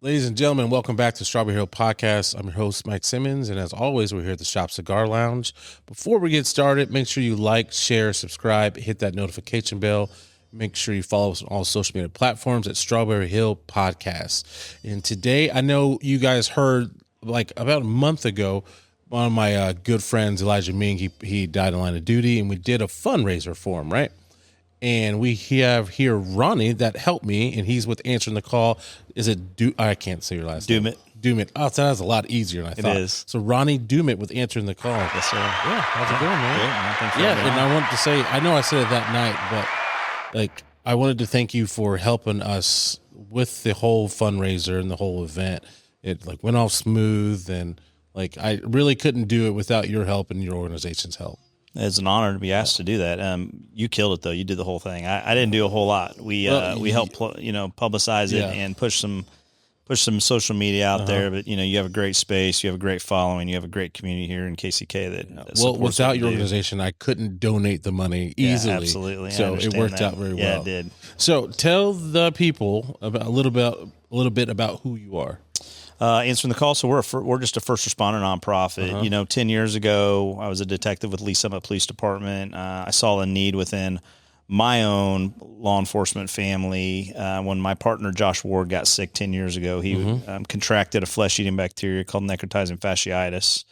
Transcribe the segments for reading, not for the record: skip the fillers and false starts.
Ladies and gentlemen, welcome back to Strawberry Hill Podcast. I'm your host, Mike Simmons, and as always, we're here at the Shop Cigar Lounge. Before we get started, make sure you like, share, subscribe, hit that notification bell. Make sure you follow us on all social media platforms at Strawberry Hill Podcast. And today, I know you guys heard, like about a month ago, one of my good friends, Elijah Ming, he died in line of duty, and we did a fundraiser for him, right? And we have here Ronnie that helped me, and he's with answering the call. Is it I can't say your last name. Doumitt. Oh, that was a lot lot easier than I thought. It is. So Ronnie Doumitt with answering the call. Yes, sir. Yeah, how's it going, man? Good. And I wanted to say, I know I said it that night, but like I wanted to thank you for helping us with the whole fundraiser and the whole event. It like went off smooth, and like I really couldn't do it without your help and your organization's help. It's an honor to be asked to do that. You killed it though. You did the whole thing. I didn't do a whole lot. We helped publicize it and push some social media out there. But you have a great space. You have a great following. You have a great community here in KCK that without your organization, I couldn't donate the money easily. Yeah, absolutely. So it worked out very well. Yeah, it did. So tell the people about a little bit about who you are. Answering the call. So we're just a first responder nonprofit. 10 years ago, I was a detective with Lee Summit Police Department. I saw a need within my own law enforcement family. When my partner, Josh Ward, got sick 10 years ago, he contracted a flesh-eating bacteria called necrotizing fasciitis,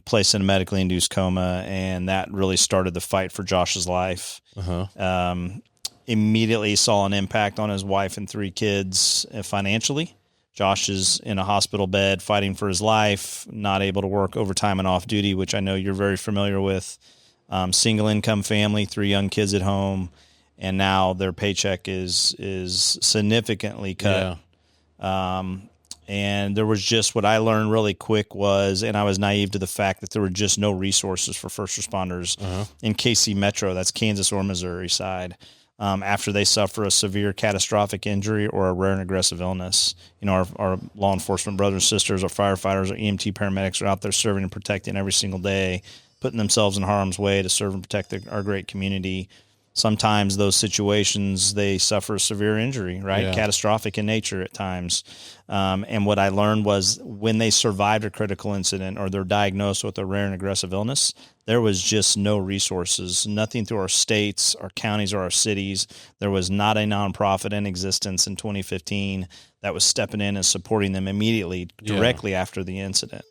placed in a medically induced coma, and that really started the fight for Josh's life. Immediately saw an impact on his wife and 3 kids financially. Josh is in a hospital bed fighting for his life, not able to work overtime and off duty, which I know you're very familiar with. Single income family, 3 young kids at home, and now their paycheck is significantly cut. Yeah. And there was just what I learned really quick was, and I was naive to the fact that there were just no resources for first responders in KC Metro, that's Kansas or Missouri side. After they suffer a severe catastrophic injury or a rare and aggressive illness. Our law enforcement brothers and sisters, our firefighters, our EMT paramedics are out there serving and protecting every single day, putting themselves in harm's way to serve and protect our great community. Sometimes those situations, they suffer a severe injury, right? Yeah. Catastrophic in nature at times. And what I learned was when they survived a critical incident or they're diagnosed with a rare and aggressive illness, there was just no resources, nothing through our states, our counties, or our cities. There was not a nonprofit in existence in 2015 that was stepping in and supporting them immediately, directly after the incident.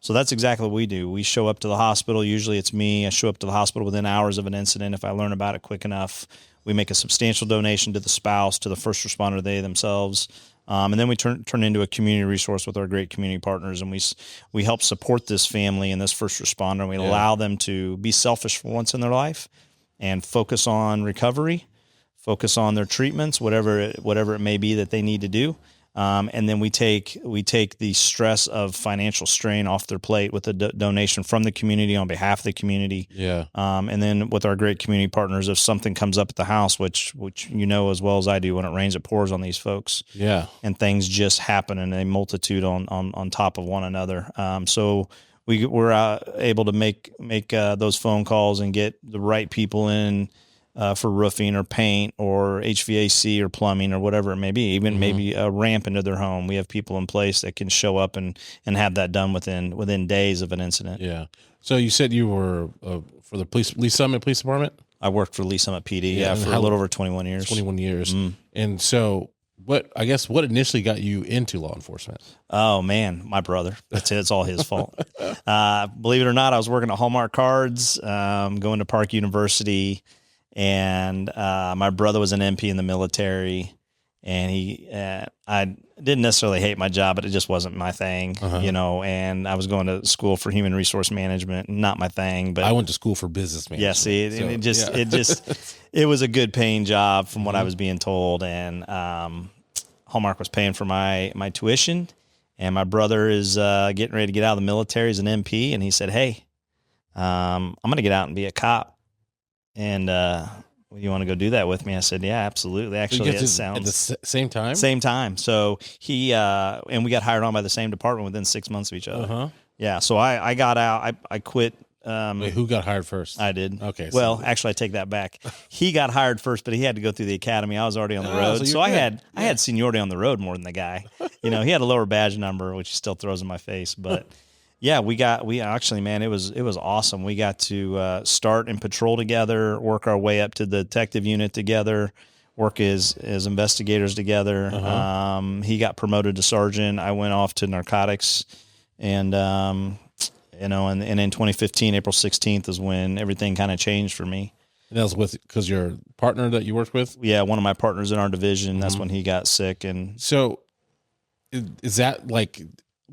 So that's exactly what we do. We show up to the hospital. Usually it's me. I show up to the hospital within hours of an incident. If I learn about it quick enough, we make a substantial donation to the spouse, to the first responder, they themselves. And then we turn into a community resource with our great community partners. And we help support this family and this first responder. And we allow them to be selfish for once in their life and focus on recovery, focus on their treatments, whatever it may be that they need to do. And then we take the stress of financial strain off their plate with a donation from the community on behalf of the community. Yeah. And then with our great community partners, if something comes up at the house, which as well as I do, when it rains, it pours on these folks. Yeah. And things just happen in a multitude on top of one another. So we're able to make those phone calls and get the right people in. For roofing or paint or HVAC or plumbing or whatever it may be, even maybe a ramp into their home. We have people in place that can show up and have that done within days of an incident. Yeah. So you said you were for the Lee Summit Police Department? I worked for Lee Summit PD, for a little over 21 years. 21 years. And so what initially got you into law enforcement? Oh man, my brother. It's all his fault. Believe it or not, I was working at Hallmark Cards, going to Park University. And my brother was an MP in the military, and I didn't necessarily hate my job, but it just wasn't my thing, and I was going to school for human resource management, not my thing. But I went to school for business management. Yeah, see, it was a good paying job from what I was being told, and Hallmark was paying for my tuition, and my brother is getting ready to get out of the military as an MP, and he said, hey, I'm going to get out and be a cop. And you want to go do that with me? I said, yeah, absolutely. Actually, it sounds... At the same time? Same time. So he, and we got hired on by the same department within 6 months of each other. Yeah. So I got out. I quit Wait, who got hired first? I did. Okay. Well, actually, I take that back. He got hired first, but he had to go through the academy. I was already on the road, so I had seniority on the road more than the guy. He had a lower badge number, which he still throws in my face. But yeah, we actually, man, it was awesome. We got to start and patrol together, work our way up to the detective unit together, work as investigators together. He got promoted to sergeant. I went off to narcotics, and and in 2015, April 16th is when everything kind of changed for me. And that was because your partner that you worked with? Yeah, one of my partners in our division. That's when he got sick. And so, is that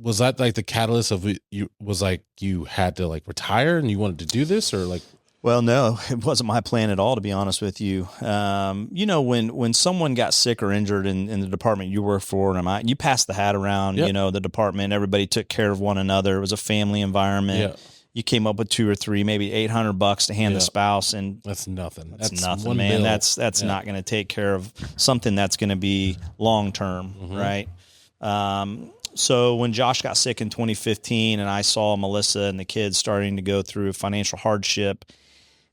was that the catalyst of you? Was you had to retire and you wanted to do this, or Well, no, it wasn't my plan at all, to be honest with you. When someone got sick or injured in the department you work for, and you passed the hat around, the department, everybody took care of one another. It was a family environment. Yeah. You came up with $200 or $300, maybe $800 to hand the spouse, and that's nothing. That's nothing, man. Bill. That's not going to take care of something that's going to be long term, right? So when Josh got sick in 2015, and I saw Melissa and the kids starting to go through financial hardship,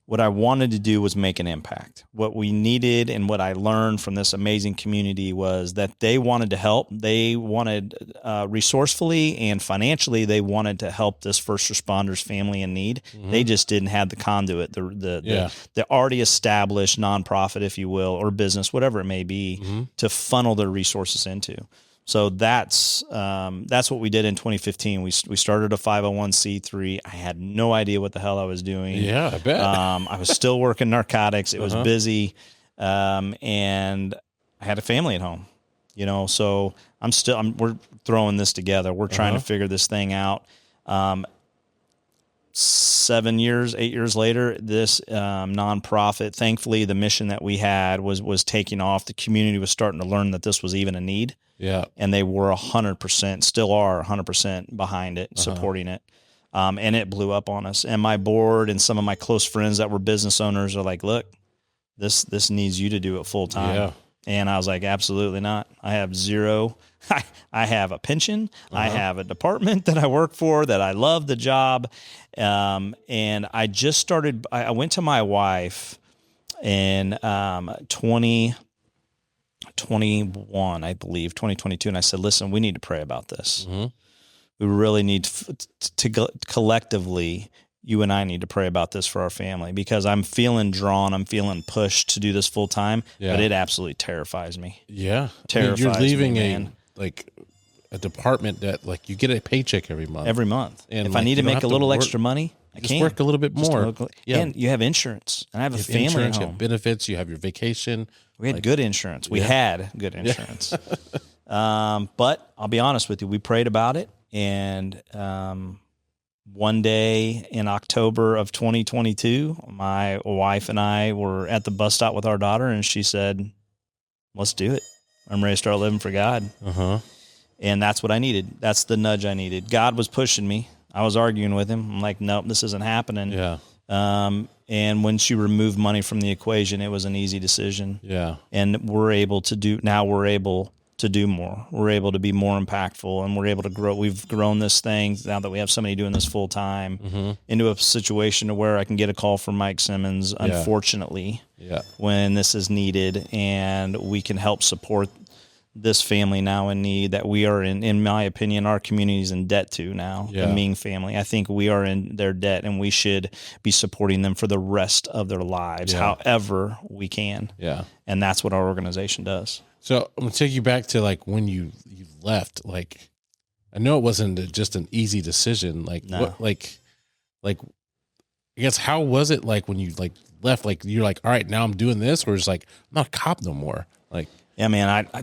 what I wanted to do was make an impact. What we needed and what I learned from this amazing community was that they wanted to help. They wanted resourcefully and financially, they wanted to help this first responders family in need. They just didn't have the conduit, the already established nonprofit, if you will, or business, whatever it may be, to funnel their resources into. So that's what we did in 2015. We started a 501c3. I had no idea what the hell I was doing. Yeah, I bet. I was still working narcotics. It was busy, and I had a family at home. So we're throwing this together. We're trying to figure this thing out. 8 years later, this nonprofit, thankfully, the mission that we had was taking off. The community was starting to learn that this was even a need. Yeah. And they were 100%, still are 100% behind it, supporting it. And it blew up on us. And my board and some of my close friends that were business owners are like, look, this needs you to do it full time. Yeah. And I was like, absolutely not. I have zero. I have a pension. I have a department that I work for, that I love the job. And I just started, I went to my wife in 2021, I believe, 2022. And I said, listen, we need to pray about this. We really need to collectively, you and I need to pray about this for our family, because I'm feeling drawn, I'm feeling pushed to do this full time, but it absolutely terrifies me. Yeah. Terrifies you're leaving me, a department that you get a paycheck every month. And if I need to make a little extra money, I can work a little bit more. And you have insurance, and I have a family at home. You have benefits, you have your vacation. We had good insurance. We had good insurance. But I'll be honest with you, we prayed about it. And one day in October of 2022, my wife and I were at the bus stop with our daughter, and she said, let's do it. I'm ready to start living for God. And that's what I needed. That's the nudge I needed. God was pushing me. I was arguing with him. I'm like, nope, this isn't happening. Yeah. And when she removed money from the equation, it was an easy decision. Yeah. And we're able to do more. We're able to be more impactful, and we're able to grow. We've grown this thing now that we have somebody doing this full time into a situation to where I can get a call from Mike Simmons, unfortunately, when this is needed, and we can help support this family now in need that we are in my opinion, our community is in debt to now, the Ming family. I think we are in their debt, and we should be supporting them for the rest of their lives, however we can. Yeah. And that's what our organization does. So I'm going to take you back to when you left. I know it wasn't just an easy decision. No. I guess, how was it when you left? You're all right, now I'm doing this, or it's I'm not a cop no more. Yeah, man, I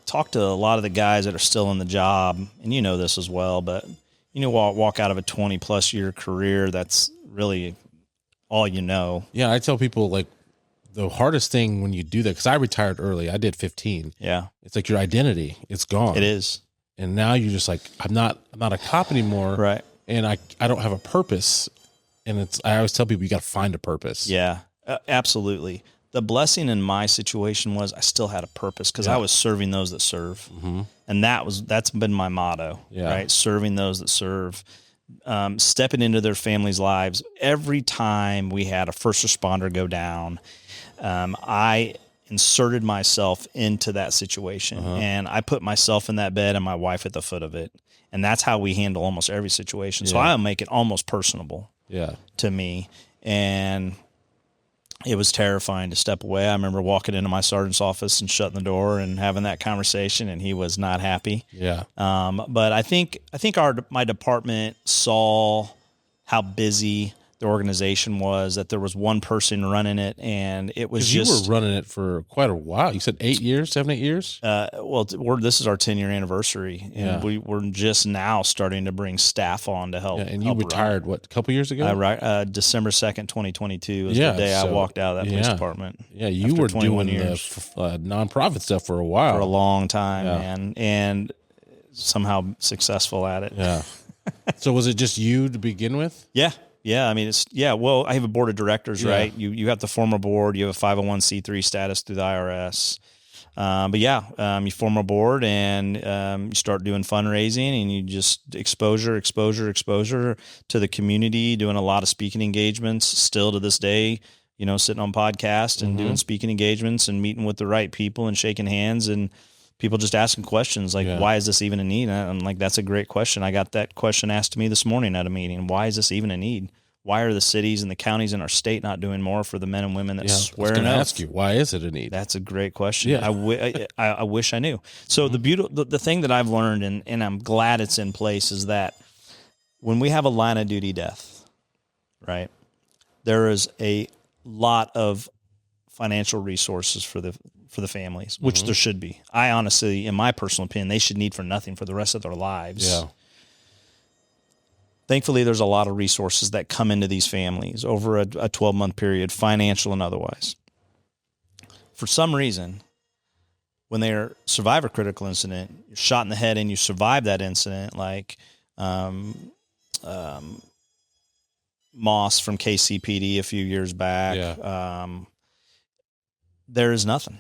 talked to a lot of the guys that are still in the job, and you know this as well, but walk out of a 20-plus year career, that's really all you know. Yeah, I tell people, the hardest thing when you do that, because I retired early, I did 15. Yeah. It's your identity, it's gone. It is. And now you're just I'm not a cop anymore. Right. And I don't have a purpose. And I always tell people, you got to find a purpose. Yeah, absolutely. The blessing in my situation was I still had a purpose, because I was serving those that serve. And that's been my motto, right? Serving those that serve. stepping into their families' lives. Every time we had a first responder go down, I inserted myself into that situation, and I put myself in that bed and my wife at the foot of it. And that's how we handle almost every situation. So I'll make it almost personable to me. And it was terrifying to step away. I remember walking into my sergeant's office and shutting the door and having that conversation, and he was not happy. Yeah. But I think my department saw how busy the organization was, that there was one person running it, and it was just... You were running it for quite a while. You said 8 years, 7, 8 years? This is our 10-year anniversary, and we're just now starting to bring staff on to help. And you retired, a couple years ago? December 2nd, 2022 was the day I walked out of that police department. Yeah, you were doing years. The nonprofit stuff for a while. For a long time, man, and somehow successful at it. Yeah. So was it just you to begin with? Yeah. Yeah, I mean, well, I have a board of directors, right? You have the former board, you have a 501c3 status through the IRS. You form a board, and you start doing fundraising, and you just exposure to the community, doing a lot of speaking engagements still to this day, sitting on podcasts and doing speaking engagements and meeting with the right people and shaking hands, and people just asking questions like, why is this even a need? And I'm like, that's a great question. I got that question asked to me this morning at a meeting. Why is this even a need? Why are the cities and the counties in our state not doing more for the men and women that swear an oath? I was going to ask you, why is it a need? That's a great question. Yeah. I wish I knew. So the thing that I've learned, and I'm glad it's in place, is that when we have a line of duty death, right, there is a lot of financial resources for the families, which there should be. I honestly, in my personal opinion, they should need for nothing for the rest of their lives. Yeah. Thankfully, there's a lot of resources that come into these families over a 12-month period, financial and otherwise. For some reason, when they're survive a critical incident, you're shot in the head and you survive that incident, like Moss from KCPD a few years back, there is nothing.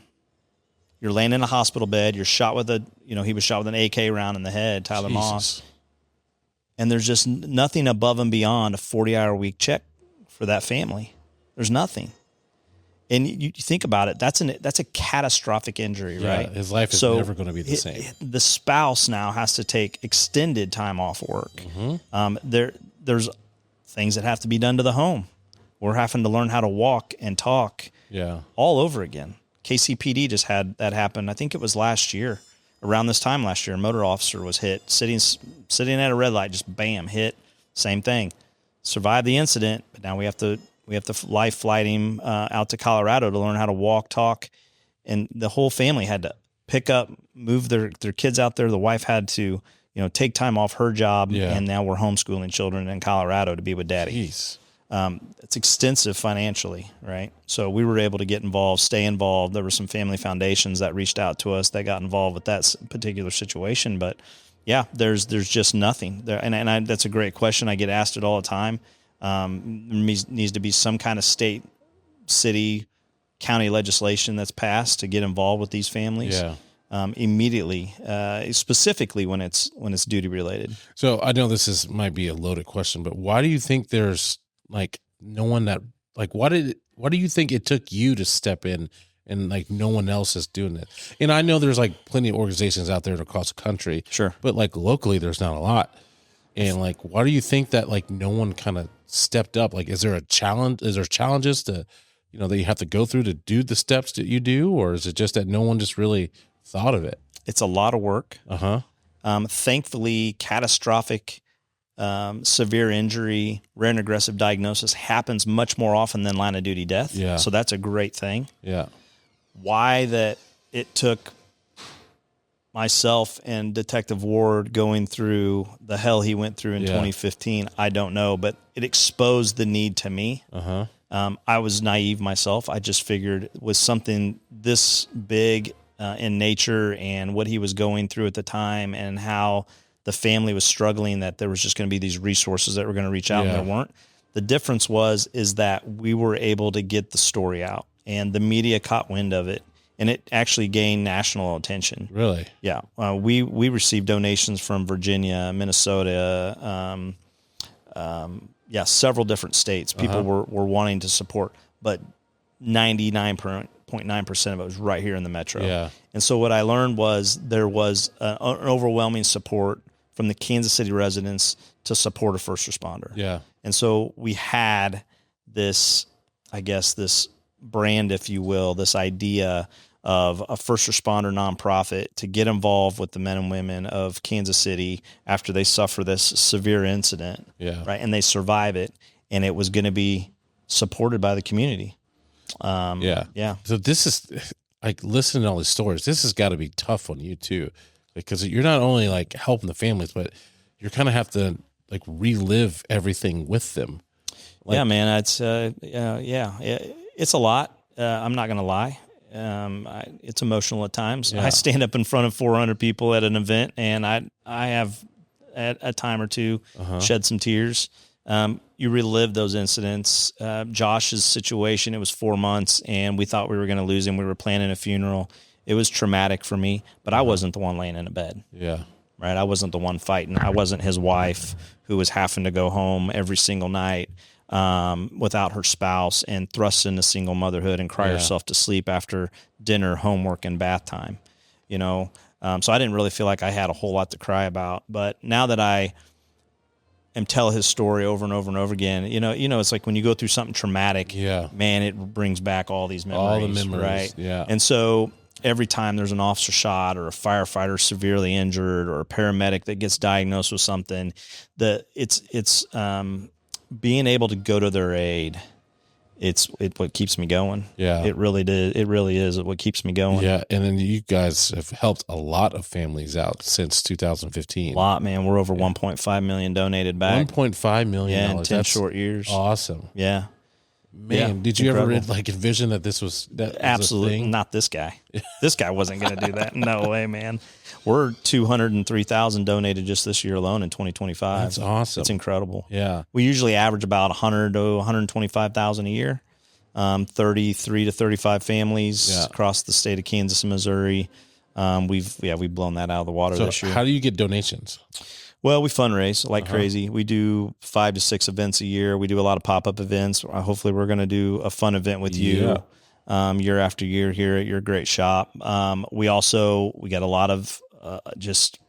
You're laying in a hospital bed. You're shot with he was shot with an AK round in the head, Tyler Moss. And there's just nothing above and beyond a 40-hour-a-week check for that family. There's nothing. And you think about it, that's a catastrophic injury, right? His life is never going to be the same. The spouse now has to take extended time off work. There's things that have to be done to the home. We're having to learn how to walk and talk all over again. KCPD just had that happen. I think it was last year. Around this time last year, a motor officer was hit, sitting at a red light, just bam, hit, same thing. Survived the incident, but now we have to life flight him out to Colorado to learn how to walk, talk, and the whole family had to pick up, move their kids out there. The wife had to, take time off her job, and now we're homeschooling children in Colorado to be with daddy. Jeez. It's extensive financially, right? So we were able to get involved, stay involved. There were some family foundations that reached out to us that got involved with that particular situation. But there's just nothing there. And that's a great question. I get asked it all the time. There needs to be some kind of state, city, county legislation that's passed to get involved with these families. Immediately, specifically when it's duty related. So I know might be a loaded question, but why do you think there's no one that why do you think it took you to step in and no one else is doing it? And I know there's plenty of organizations out there across the country, sure, but locally there's not a lot. And why do you think that no one kind of stepped up? Is there a challenge? Is there challenges to that you have to go through to do the steps that you do, or is it just that no one just really thought of it? It's a lot of work. Thankfully, catastrophic severe injury, rare and aggressive diagnosis happens much more often than line of duty death. Yeah. So that's a great thing. Yeah. Why that it took myself and Detective Ward going through the hell he went through in 2015, I don't know, but it exposed the need to me. I was naive myself. I just figured with something this big in nature and what he was going through at the time and how the family was struggling, that there was just going to be these resources that were going to reach out, and there weren't. The difference is that we were able to get the story out, and the media caught wind of it, and it actually gained national attention. Really? Yeah. We received donations from Virginia, Minnesota, several different states. People were wanting to support, but 99.9% of it was right here in the metro. Yeah. And so what I learned was there was an overwhelming support from the Kansas City residents to support a first responder. Yeah. And so we had this, I guess, this brand, if you will, this idea of a first responder nonprofit to get involved with the men and women of Kansas City after they suffer this severe incident, right? And they survive it, and it was going to be supported by the community. Yeah. So this is like listening to all these stories. This has got to be tough on you too, because you're not only like helping the families, but you kind of have to like relive everything with them. Like, yeah, man, it's it's a lot. I'm not going to lie. It's emotional at times. Yeah. I stand up in front of 400 people at an event, and I have at a time or two shed some tears. You relive those incidents. Josh's situation, it was 4 months, and we thought we were going to lose him. We were planning a funeral. It was traumatic for me, but I wasn't the one laying in a bed. Yeah. Right. I wasn't the one fighting. I wasn't his wife who was having to go home every single night without her spouse and thrust into single motherhood and cry herself to sleep after dinner, homework, and bath time. You know, so I didn't really feel like I had a whole lot to cry about. But now that I am tell his story over and over and over again, you know, it's like when you go through something traumatic, man, it brings back all these memories. All the memories, right? Yeah. And so every time there's an officer shot or a firefighter severely injured or a paramedic that gets diagnosed with something, it's being able to go to their aid. It's what keeps me going. Yeah. It really did. It really is what keeps me going. Yeah. And then you guys have helped a lot of families out since 2015. A lot, man. We're over 1.5 million donated back. $1.5 million. Yeah, in 10 short years. Awesome. Yeah. Man, did you ever like envision that this was absolutely not this guy? This guy wasn't going to do that. No way, man. We're 203,000 donated just this year alone in 2025. That's awesome. It's incredible. Yeah, we usually average about 100 to 125,000 a year. 33 to 35 families across the state of Kansas and Missouri. We've blown that out of the water this year. How do you get donations? Well, we fundraise like crazy. We do 5 to 6 events a year. We do a lot of pop-up events. Hopefully we're going to do a fun event with you year after year here at your great shop. We get a lot of just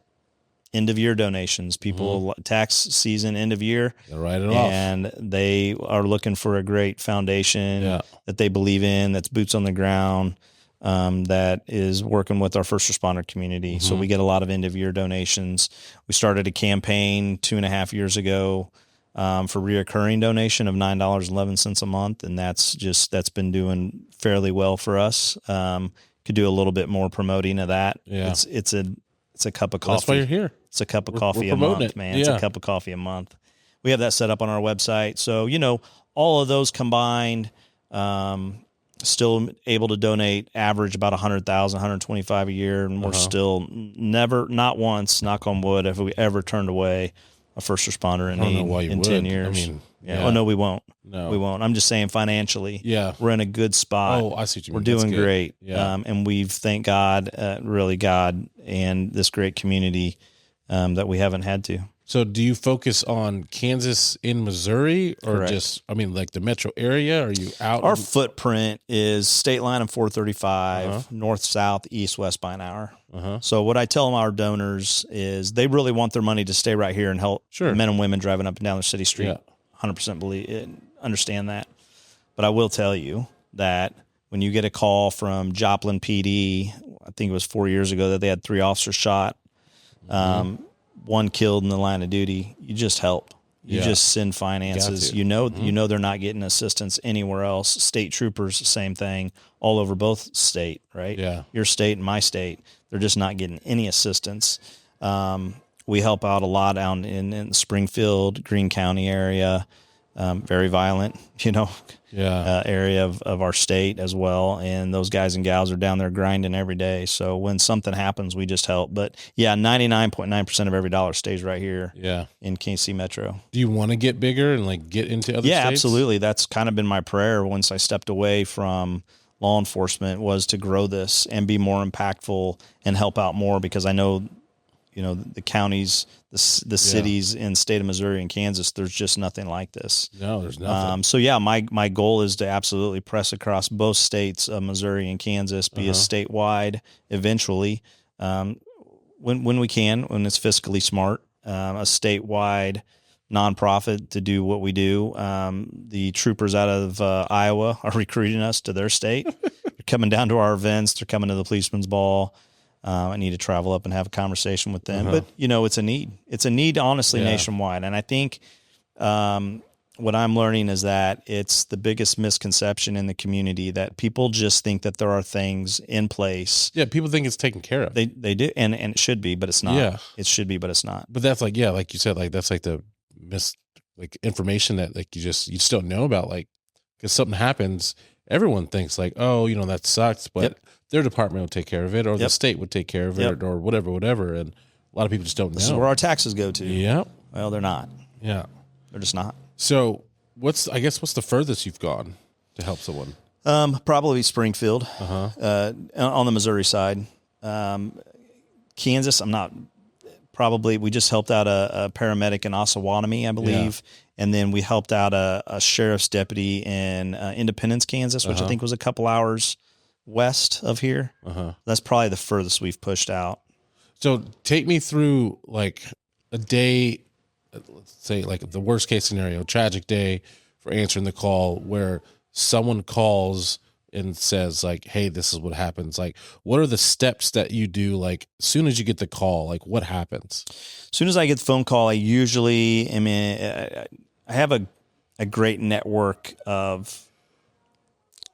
end-of-year donations. People, tax season, end of year. They'll write it off. And they are looking for a great foundation that they believe in, that's boots on the ground, that is working with our first responder community. So we get a lot of end-of-year donations. We started a campaign 2.5 years ago for reoccurring donation of $9.11 a month, and that's been doing fairly well for us. Could do a little bit more promoting of that. Yeah. It's a cup of coffee. That's why you're here. It's a cup of coffee a month, man. It's a cup of coffee a month. We have that set up on our website. So, all of those combined, still able to donate average about 100,000, 125 a year. And we're still not once, knock on wood, have we ever turned away a first responder in need in 10 years. I mean, Oh, no, we won't. No, we won't. I'm just saying financially, we're in a good spot. Oh, I see what you mean. We're doing great. Yeah. And we've, thank God, really God and this great community that we haven't had to. So do you focus on Kansas in Missouri or just, like the metro area? Are you out? Our footprint is state line and 435, north, south, east, west by an hour. So what I tell our donors is they really want their money to stay right here and help men and women driving up and down the city street. Yeah. 100% understand that. But I will tell you that when you get a call from Joplin PD, I think it was 4 years ago that they had 3 officers shot, 1 killed in the line of duty, you just help. You just send finances. You know they're not getting assistance anywhere else. State troopers, same thing, all over both state, right? Yeah. Your state and my state, they're just not getting any assistance. We help out a lot down in Springfield, Greene County area, very violent, area of our state as well. And those guys and gals are down there grinding every day. So when something happens, we just help. But 99.9% of every dollar stays right here in KC Metro. Do you want to get bigger and get into other states? Yeah, absolutely. That's kind of been my prayer once I stepped away from law enforcement, was to grow this and be more impactful and help out more, because I know the counties, the cities in state of Missouri and Kansas, there's just nothing like this. No, there's nothing. So yeah, my goal is to absolutely press across both states of Missouri and Kansas, be a statewide eventually, when we can, when it's fiscally smart, a statewide nonprofit to do what we do. The troopers out of Iowa are recruiting us to their state. They're coming down to our events. They're coming to the policeman's ball. I need to travel up and have a conversation with them. But, it's a need. It's a need, honestly, nationwide. And I think what I'm learning is that it's the biggest misconception in the community that people just think that there are things in place. Yeah, people think it's taken care of. They do, and it should be, but it's not. Yeah. It should be, but it's not. But that's like you said, that's like the information that you just don't know about, because something happens, everyone thinks that sucks, but their department will take care of it, or the state would take care of it, or whatever. And a lot of people just don't know. This is where our taxes go to. Yeah. Well, they're not. Yeah. They're just not. So what's the furthest you've gone to help someone? Probably Springfield, on the Missouri side. Kansas, I'm not. Probably, we just helped out a paramedic in Osawatomie, I believe, and then we helped out a sheriff's deputy in Independence, Kansas, which I think was a couple hours west of here. That's probably the furthest we've pushed out. So take me through a day, let's say the worst case scenario, tragic day for answering the call, where someone calls and says hey, this is what happens. What are the steps that you do? As soon as you get the call, what happens? As soon as I get the phone call, I usually I have a great network of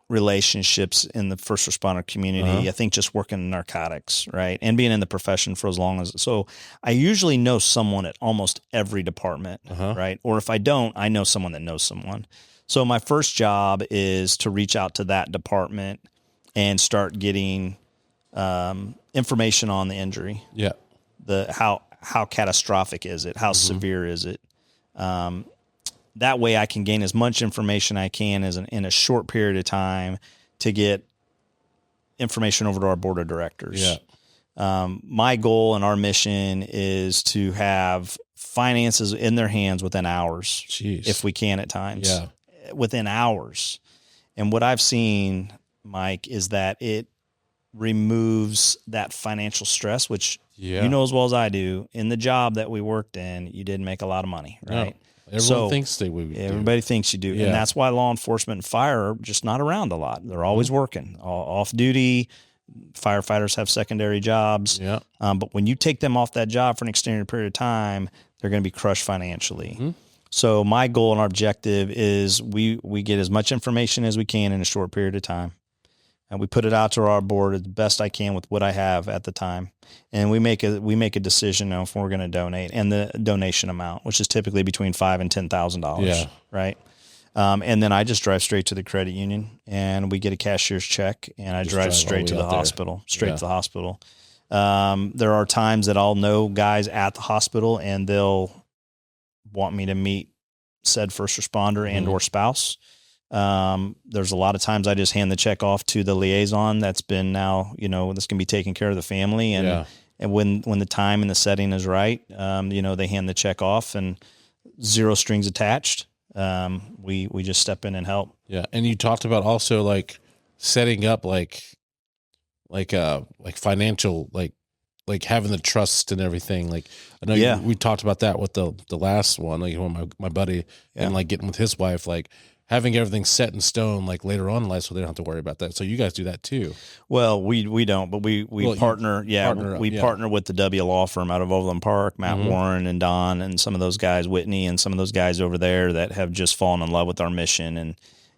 relationships in the first responder community. I think just working in narcotics, right, and being in the profession for as long as, so I usually know someone at almost every department, right? Or if I don't, I know someone that knows someone. So my first job is to reach out to that department and start getting information on the injury. Yeah. How catastrophic is it? How severe is it? That way I can gain as much information I can in a short period of time to get information over to our board of directors. Yeah. My goal and our mission is to have finances in their hands within hours. Jeez. If we can at times. Yeah. Within hours. And what I've seen, Mike, is that it removes that financial stress, which you know as well as I do. In the job that we worked in, you didn't make a lot of money, right? No. Everyone thinks they would. Everybody thinks you do. Yeah. And that's why law enforcement and fire are just not around a lot. They're always working. Off duty, firefighters have secondary jobs. Yeah. But when you take them off that job for an extended period of time, they're going to be crushed financially. So my goal and our objective is we get as much information as we can in a short period of time. And we put it out to our board as best I can with what I have at the time. And we make a decision if we're going to donate, and the donation amount, which is typically between $5,000 and $10,000. Yeah. Right. And then I just drive straight to the credit union, and we get a cashier's check, and I drive straight to the hospital, to the hospital. There are times that I'll know guys at the hospital, and they'll want me to meet said first responder and or spouse. There's a lot of times I just hand the check off to the liaison that's been now, that's going to be taking care of the family. And when the time and the setting is right, they hand the check off, and zero strings attached. We just step in and help. Yeah. And you talked about also setting up financial, like having the trust and everything. I know we talked about that with the last one, when my buddy and getting with his wife, having everything set in stone, later on in life, so they don't have to worry about that. So you guys do that too. Well, we don't, but we partner. Partner with the W law firm out of Overland Park, Matt Warren and Don, and some of those guys, Whitney, and some of those guys over there that have just fallen in love with our mission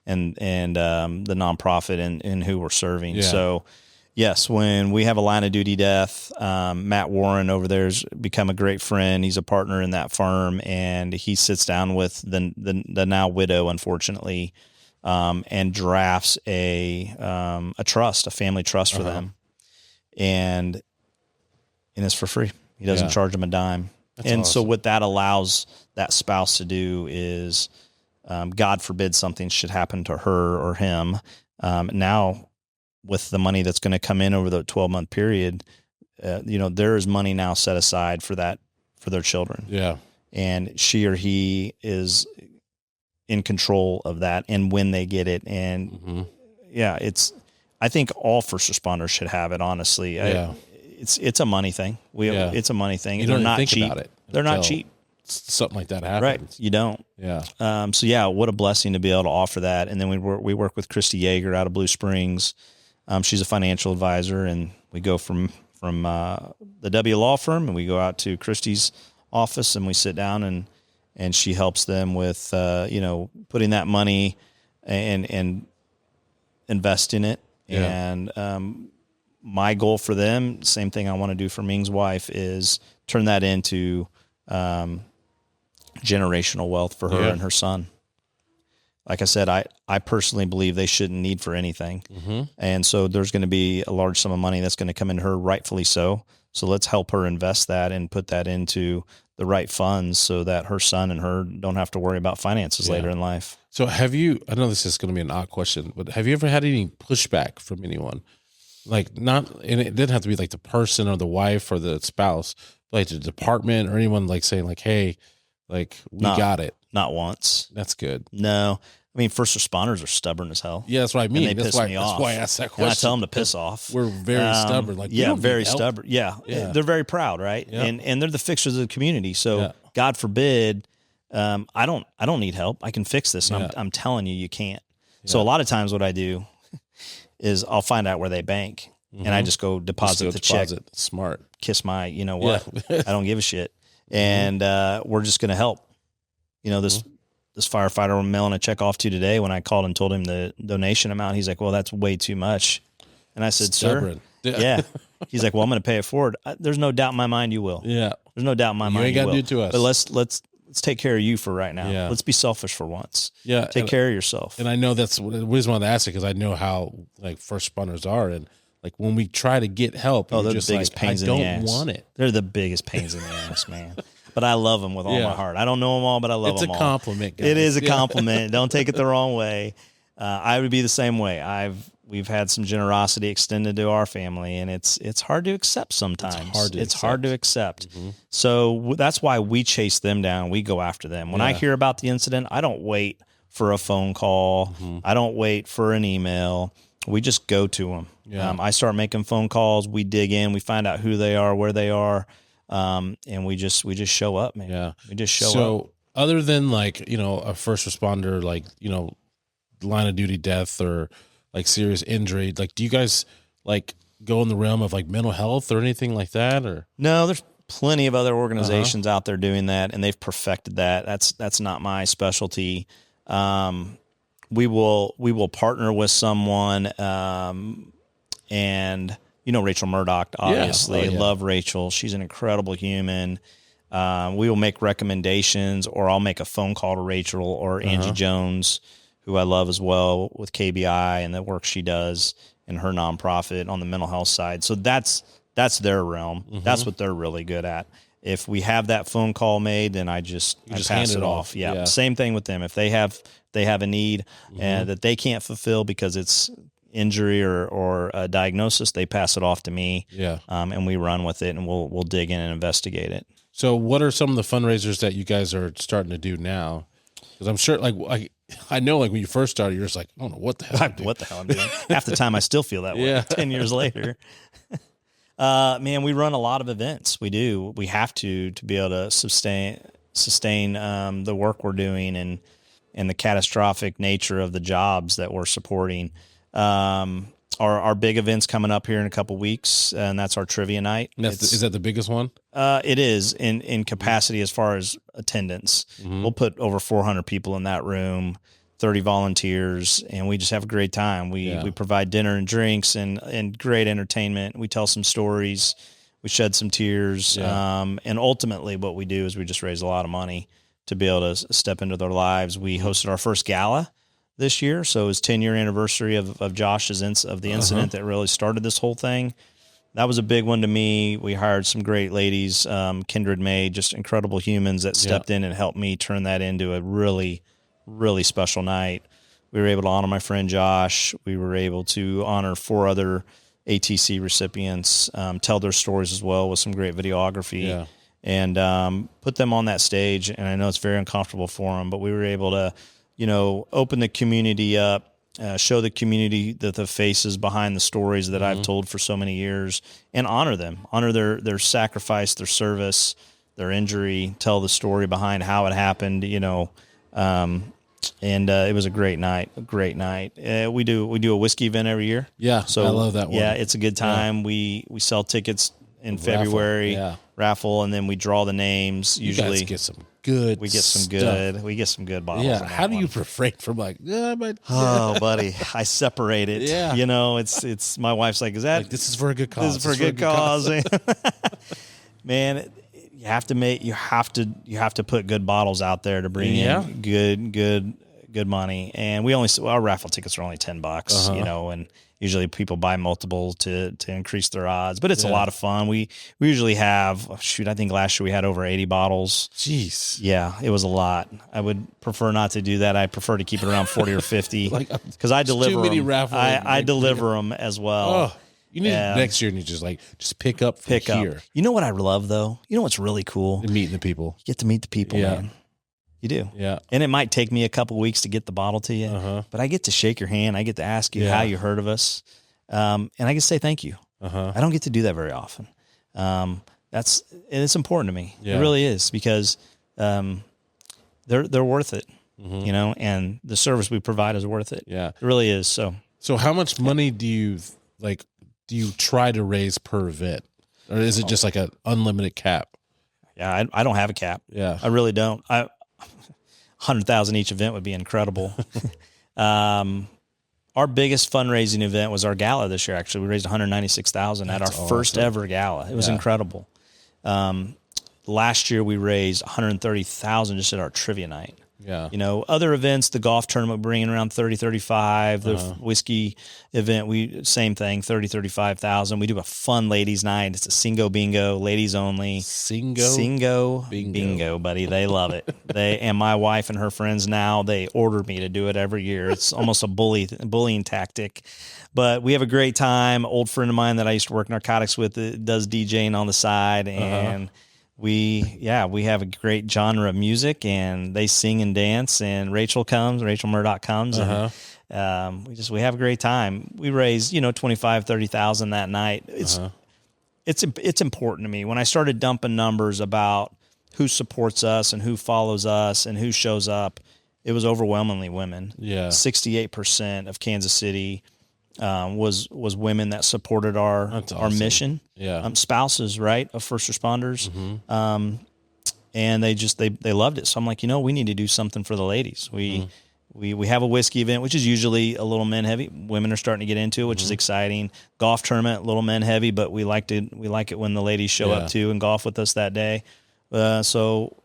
and the nonprofit and who we're serving. Yeah. So yes, when we have a line of duty death, Matt Warren over there's become a great friend. He's a partner in that firm, and he sits down with the now widow, unfortunately, and drafts a trust, a family trust for them, and it's for free. He doesn't charge them a dime. That's awesome. So what that allows that spouse to do is, God forbid something should happen to her or him. Now, with the money that's going to come in over the 12-month period, there is money now set aside for that, for their children. Yeah. And she or he is in control of that and when they get it. And I think all first responders should have it, honestly. Yeah. It's a money thing. It's a money thing. You They're don't not think cheap. about it. They're not cheap. Something like that happens. Right. You don't. Yeah. So what a blessing to be able to offer that. And then we work with Christy Yeager out of Blue Springs. She's a financial advisor, and we go from the W law firm, and we go out to Christy's office, and we sit down and she helps them with, putting that money and investing it. Yeah. And, my goal for them, same thing I want to do for Ming's wife, is turn that into, generational wealth for her and her son. Like I said, I personally believe they shouldn't need for anything. Mm-hmm. And so there's going to be a large sum of money that's going to come into her, rightfully so. So let's help her invest that and put that into the right funds so that her son and her don't have to worry about finances later in life. So I know this is going to be an odd question, but have you ever had any pushback from anyone? Like and it didn't have to be like the person or the wife or the spouse, like the department or anyone like saying like, hey, like we got it. Not once. That's good. No. I mean, first responders are stubborn as hell. Yeah, that's what I mean. And they piss me off. That's why I asked that question. And I tell them to piss off. We're very stubborn. Like, very stubborn. Yeah. They're very proud, right? Yeah. And they're the fixers of the community. So God forbid, I don't need help. I can fix this. And I'm telling you, you can't. Yeah. So a lot of times what I do is I'll find out where they bank and I just go deposit the check. Smart. Kiss my, you know what? I don't give a shit. And we're just going to help. This firefighter I'm mailing a check off to today, when I called and told him the donation amount, he's like, well, that's way too much. And I said, Stubborn. Sir, yeah. He's like, well, I'm going to pay it forward. There's no doubt in my mind you will. Yeah. There's no doubt in my mind you ain't got to do will. it to us. But let's take care of you for right now. Yeah. Let's be selfish for once. Yeah. Take care of yourself. And I know that's the reason why I asked it, because I know how like first responders are. And like when we try to get help, they're the just biggest like, pains I in the don't ass. want it. They're the biggest pains in the ass, man. But I love them with all my heart. I don't know them all, but I love them all. It's a compliment, guys. It is a compliment. Don't take it the wrong way. I would be the same way. We've had some generosity extended to our family, and it's hard to accept sometimes. It's hard to accept. Mm-hmm. So that's why we chase them down. We go after them. When I hear about the incident, I don't wait for a phone call. Mm-hmm. I don't wait for an email. We just go to them. Yeah. I start making phone calls. We dig in. We find out who they are, where they are. And we just show up, man. Yeah. We just show up. So other than like, a first responder, like, line of duty death or like serious injury, like, do you guys like go in the realm of like mental health or anything like that? Or no, there's plenty of other organizations out there doing that, and they've perfected that. That's not my specialty. We will partner with someone, and Rachel Murdoch, obviously. Love Rachel. She's an incredible human. We will make recommendations, or I'll make a phone call to Rachel or Angie Jones, who I love as well, with KBI and the work she does in her nonprofit on the mental health side. So that's their realm. Mm-hmm. That's what they're really good at. If we have that phone call made, then I just pass it off. Yeah. Same thing with them. If they have a need that they can't fulfill because it's injury or a diagnosis, they pass it off to me. Yeah. And we run with it, and we'll dig in and investigate it. So what are some of the fundraisers that you guys are starting to do now? Because I'm sure, like, I know, like, when you first started, you're just like, I don't know what the hell I'm doing. What the hell I'm doing. Half the time I still feel that way 10 years later. Man, we run a lot of events. We do. We have to be able to sustain the work we're doing and the catastrophic nature of the jobs that we're supporting. Our big event's coming up here in a couple weeks, and that's our trivia night. Is that the biggest one? It is in capacity as far as attendance. Mm-hmm. We'll put over 400 people in that room, 30 volunteers, and we just have a great time. We provide dinner and drinks and great entertainment. We tell some stories. We shed some tears. Yeah. And ultimately what we do is we just raise a lot of money to be able to step into their lives. We hosted our first gala this year, so it was 10-year anniversary of Josh's of the incident that really started this whole thing. That was a big one to me. We hired some great ladies, Kindred May, just incredible humans that stepped in and helped me turn that into a really, really special night. We were able to honor my friend Josh. We were able to honor 4 other ATC recipients, tell their stories as well with some great videography, and put them on that stage. And I know it's very uncomfortable for them, but we were able to, open the community up, show the community the faces behind the stories that I've told for so many years, and honor them, honor their sacrifice, their service, their injury, tell the story behind how it happened, and it was a great night. We do a whiskey event every year. Yeah, so I love that one. Yeah, it's a good time. Yeah. We sell tickets in February, raffle, and then we draw the names. Usually, you guys get some good. We get some good bottles. Yeah, how do you refrain from like? Oh, buddy, I separate it. Yeah, it's my wife's like, is that like, this is for a good cause? This is for a good cause. Man. You have to put good bottles out there to bring in good money. And our raffle tickets are only $10, and usually people buy multiple to increase their odds, but it's a lot of fun. We usually have, I think last year we had over 80 bottles. Jeez. Yeah, it was a lot. I would prefer not to do that. I prefer to keep it around 40 or 50 because I deliver them. I deliver them as well. Oh. You need next year, and you just pick up here. You know what I love though? You know what's really cool? Meeting the people. You get to meet the people, man. You do. Yeah. And it might take me a couple weeks to get the bottle to you, but I get to shake your hand. I get to ask you how you heard of us, and I get to say thank you. I don't get to do that very often. It's important to me. It really is, because they're worth it. And the service we provide is worth it. Yeah, it really is. So how much money do you try to raise per event, or is it just like an unlimited cap? Yeah, I don't have a cap. Yeah, I really don't. 100,000 each event would be incredible. Our biggest fundraising event was our gala this year. Actually, we raised 196,000 at our first ever gala. It was incredible. Last year we raised 130,000 just at our trivia night. Yeah. Other events, the golf tournament bringing around 30, 35, the whiskey event, same thing, 30, 35,000. We do a fun ladies night. It's a Singo Bingo, ladies only. Singo Bingo, buddy. They love it. And my wife and her friends now, they order me to do it every year. It's almost a bullying tactic, but we have a great time. Old friend of mine that I used to work narcotics with does DJing on the side, and we have a great genre of music, and they sing and dance, and Rachel Murdoch comes, and we have a great time. We raise, 25, 30,000 that night. It's important to me. When I started dumping numbers about who supports us and who follows us and who shows up, it was overwhelmingly women. Yeah. 68% of Kansas City was women that supported our mission. Yeah. Spouses, right, of first responders. And they loved it. So I'm like, we need to do something for the ladies. We have a whiskey event, which is usually a little men heavy. Women are starting to get into it, which is exciting. Golf tournament, a little men heavy, but we like it when the ladies show up too and golf with us that day. So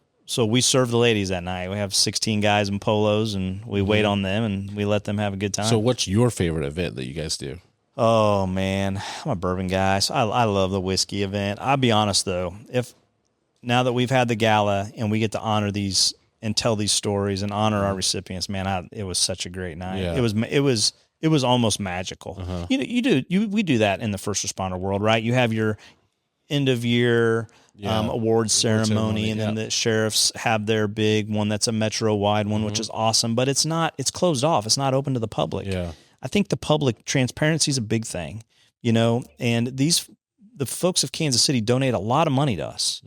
we serve the ladies that night. We have 16 guys in polos, and we wait on them, and we let them have a good time. So what's your favorite event that you guys do? Oh, man, I'm a bourbon guy, so I love the whiskey event. I'll be honest, though. Now that we've had the gala and we get to honor these and tell these stories and honor our recipients, man, it was such a great night. Yeah. It was almost magical. We do that in the first responder world, right? You have your end of year awards ceremony, and then the sheriffs have their big one that's a metro wide one, which is awesome, but it's closed off. It's not open to the public. Yeah. I think the public transparency is a big thing, and the folks of Kansas City donate a lot of money to us,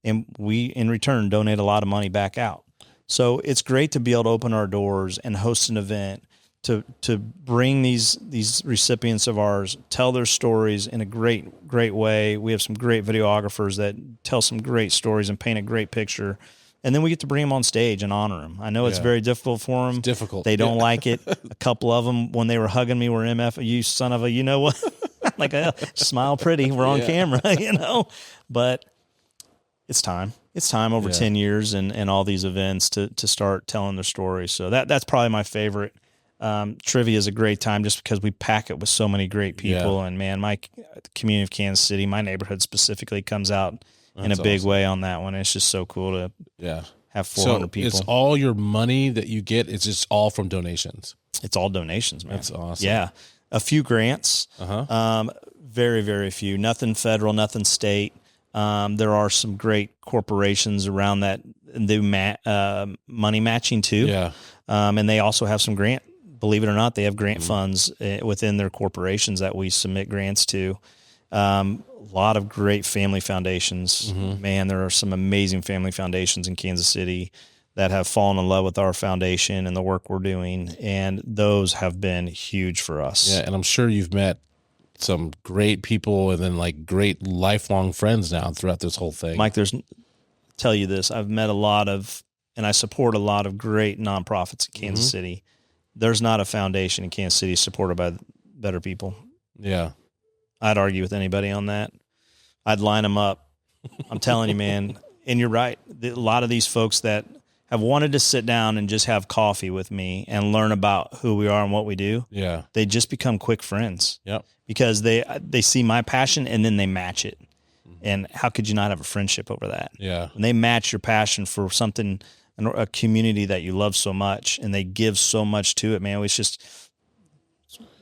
and we in return donate a lot of money back out. So it's great to be able to open our doors and host an event to bring these recipients of ours, tell their stories in a great way. We have some great videographers that tell some great stories and paint a great picture. And then we get to bring them on stage and honor them. I know it's very difficult for them. It's difficult. They don't like it. A couple of them, when they were hugging me, were MF, you son of a, you know what? Like, smile pretty. We're on camera, But it's time. It's time over 10 years and all these events to start telling their stories. So that's probably my favorite. Trivia is a great time just because we pack it with so many great people. And, man, the community of Kansas City, my neighborhood specifically, comes out in a big way on that one. It's just so cool to have 400 people. It's all your money that you get. It's just all from donations. It's all donations, man. That's awesome. Yeah. A few grants, Very, very few. Nothing federal, nothing state. There are some great corporations around that do money matching too. Yeah. And they also have some grant. Believe it or not, they have grant funds within their corporations that we submit grants to. A lot of great family foundations. Man, there are some amazing family foundations in Kansas City that have fallen in love with our foundation and the work we're doing, and those have been huge for us. Yeah, and I'm sure you've met some great people and then like great lifelong friends now throughout this whole thing. Mike, tell you this, I've met a lot of, and I support a lot of great nonprofits in Kansas City. There's not a foundation in Kansas City supported by better people. Yeah. I'd argue with anybody on that. I'd line them up. I'm telling you, man. And you're right. A lot of these folks that have wanted to sit down and just have coffee with me and learn about who we are and what we do. Yeah. They just become quick friends. Yep. Because they see my passion and then they match it. And how could you not have a friendship over that? Yeah. When they match your passion for something, a community that you love so much, and they give so much to it, man, it's just,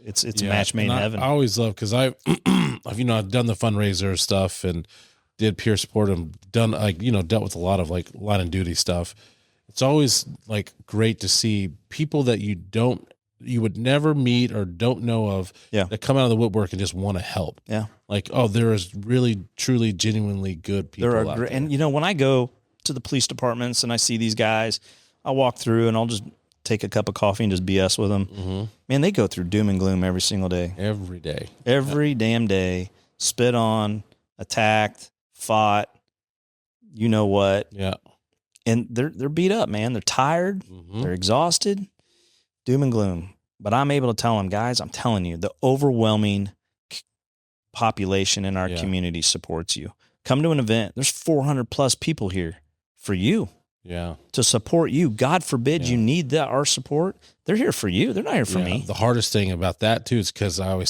it's a match made in heaven. I always love, because I've done the fundraiser stuff and did peer support and done dealt with a lot of like line of duty stuff. It's always like great to see people that you would never meet or don't know of that come out of the woodwork and just want to help. Yeah. Like, oh, there is really, truly, genuinely good people out there. And when I go to the police departments and I see these guys, I walk through and I'll just take a cup of coffee and just BS with them. Man, they go through doom and gloom every single day. Every day. Every damn day. Spit on, attacked, fought, you know what. Yeah. And they're beat up, man. They're tired. They're exhausted. Doom and gloom. But I'm able to tell them, guys, I'm telling you, the overwhelming population in our community supports you. Come to an event. There's 400 plus people here for you. Yeah. To support you. God forbid you need our support. They're here for you. They're not here for me. The hardest thing about that too is because I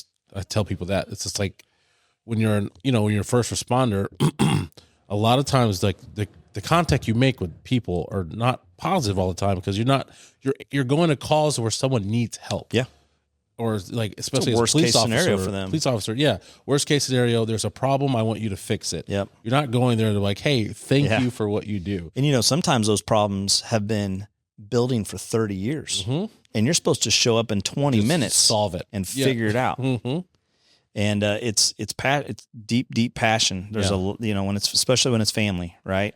tell people that it's just like when you're a first responder, a lot of times like the contact you make with people are not positive all the time, because you're going to calls where someone needs help. Yeah. Or like, especially as a worst police case officer, scenario for them. Police officer. Yeah. Worst case scenario, there's a problem. I want you to fix it. Yep. You're not going there to like, hey, thank you for what you do. And sometimes those problems have been building for 30 years and you're supposed to show up in 20 minutes, solve it and figure it out. And it's deep passion. There's especially when it's family, right?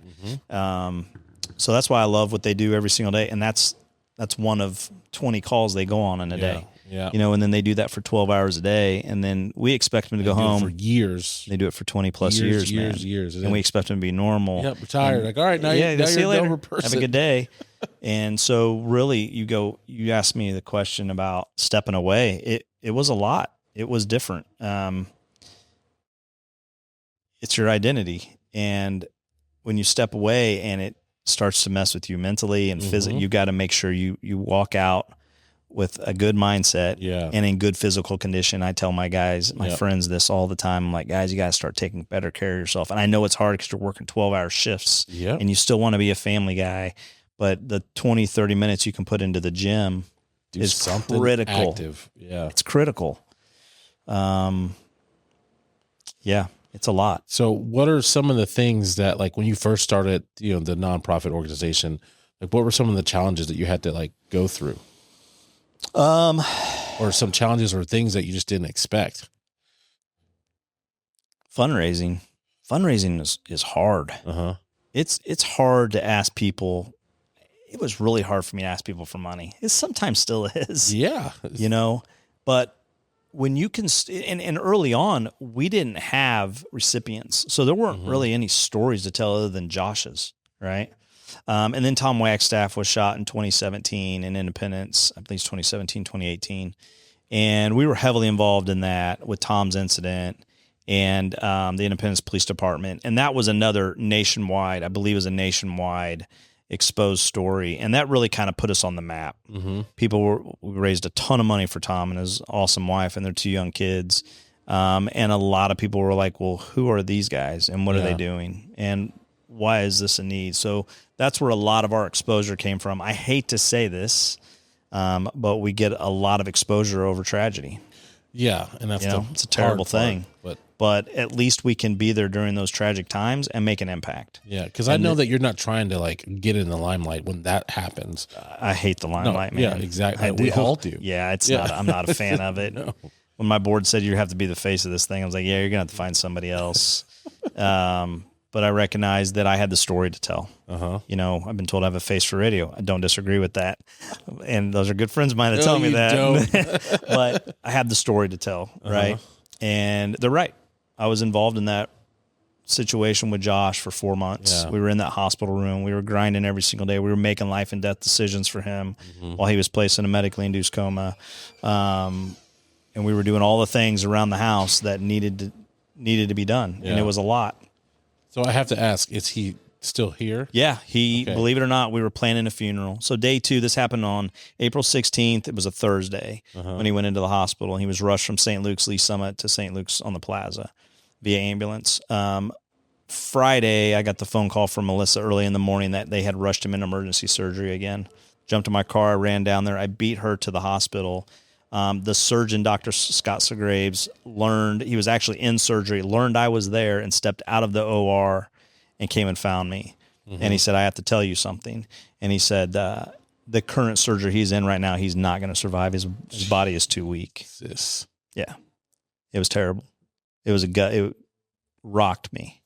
So that's why I love what they do every single day. And that's one of 20 calls they go on in a day. Yeah. And then they do that for 12 hours a day. And then we expect them to go home for years. They do it for 20 plus years. And we expect them to be normal. Yep. Retired. Like, all right, now you're see you a later. normal person. Have a good day. And so really you asked me the question about stepping away. It was a lot. It was different. It's your identity. And when you step away and it starts to mess with you mentally and physically, you got to make sure you walk out with a good mindset and in good physical condition. I tell my guys, my friends this all the time. I'm like, guys, you got to start taking better care of yourself. And I know it's hard because you're working 12-hour shifts and you still want to be a family guy, but the 20, 30 minutes you can put into the gym is critical. Active. Yeah. It's critical. It's a lot. So what are some of the things that, like, when you first started, the nonprofit organization, like what were some of the challenges that you had to like go through? Or some challenges or things that you just didn't expect? Fundraising is hard. It's hard to ask people. It was really hard for me to ask people for money. It sometimes still is. Yeah. But when you can, and early on, we didn't have recipients. So there weren't really any stories to tell other than Josh's, right? And then Tom Wagstaff was shot in 2017 in Independence, I believe it's 2017, 2018. And we were heavily involved in that with Tom's incident and the Independence Police Department. And that was another nationwide, I believe it was a nationwide exposed story. And that really kind of put us on the map. We raised a ton of money for Tom and his awesome wife and their 2 young kids. And a lot of people were like, well, who are these guys and what are they doing? And why is this a need? So that's where a lot of our exposure came from. I hate to say this, but we get a lot of exposure over tragedy. Yeah, and that's it's a terrible hard part, thing. But at least we can be there during those tragic times and make an impact. Yeah, because I know that you're not trying to like get in the limelight when that happens. I hate the limelight, man. Yeah, exactly. We all do. Yeah, not. I'm not a fan of it. No. When my board said you have to be the face of this thing, I was like, yeah, you're gonna have to find somebody else. But I recognized that I had the story to tell. I've been told I have a face for radio. I don't disagree with that. And those are good friends of mine that tell me that. But I had the story to tell, right? And they're right. I was involved in that situation with Josh for 4 months. Yeah. We were in that hospital room. We were grinding every single day. We were making life and death decisions for him while he was placed in a medically induced coma. And we were doing all the things around the house that needed to be done. Yeah. And it was a lot. So I have to ask, is he still here? Yeah. Believe it or not, we were planning a funeral. So day 2, this happened on April 16th. It was a Thursday when he went into the hospital. And he was rushed from St. Luke's Lee Summit to St. Luke's on the Plaza via ambulance. Friday, I got the phone call from Melissa early in the morning that they had rushed him in emergency surgery again. Jumped in my car, I ran down there. I beat her to the hospital. The surgeon, Dr. Scott Segraves, he was actually in surgery, learned I was there and stepped out of the OR and came and found me. And he said, I have to tell you something. And he said, the current surgery he's in right now, he's not going to survive. His body is too weak. Yeah. It was terrible. It rocked me.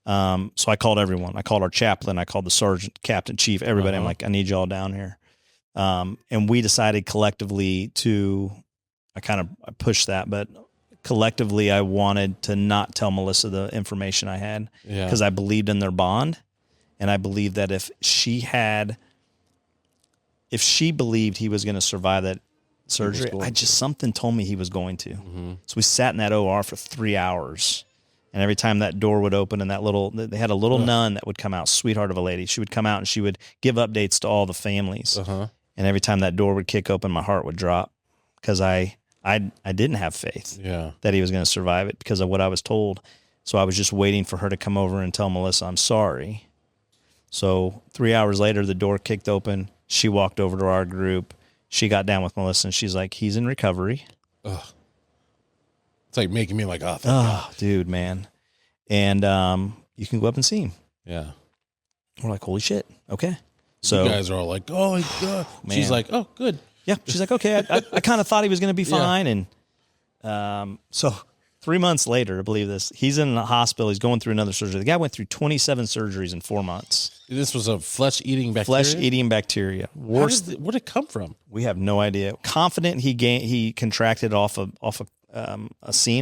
So I called everyone. I called our chaplain. I called the sergeant, captain, chief, everybody. I'm like, I need y'all down here. And we decided collectively I pushed that, but collectively I wanted to not tell Melissa the information I had because I believed in their bond. And I believed that if she believed he was going to survive that surgery, something told me he was going to. So we sat in that OR for 3 hours. And every time that door would open and they had a little nun that would come out, sweetheart of a lady. She would come out and she would give updates to all the families. And every time that door would kick open, my heart would drop because I didn't have faith that he was going to survive it because of what I was told. So I was just waiting for her to come over and tell Melissa, I'm sorry. So 3 hours later, the door kicked open. She walked over to our group. She got down with Melissa and she's like, he's in recovery. Ugh. It's like making me like, thank God. Dude, man. And you can go up and see him. Yeah. We're like, holy shit. Okay. So you guys are all like, oh, my God. She's like, oh, good. Yeah. She's like, okay, I kind of thought he was going to be fine. And so 3 months later, I believe this, he's in the hospital. He's going through another surgery. The guy went through 27 surgeries in 4 months. This was a flesh-eating bacteria? Flesh-eating bacteria. Where did it come from? We have no idea. Confident he contracted off a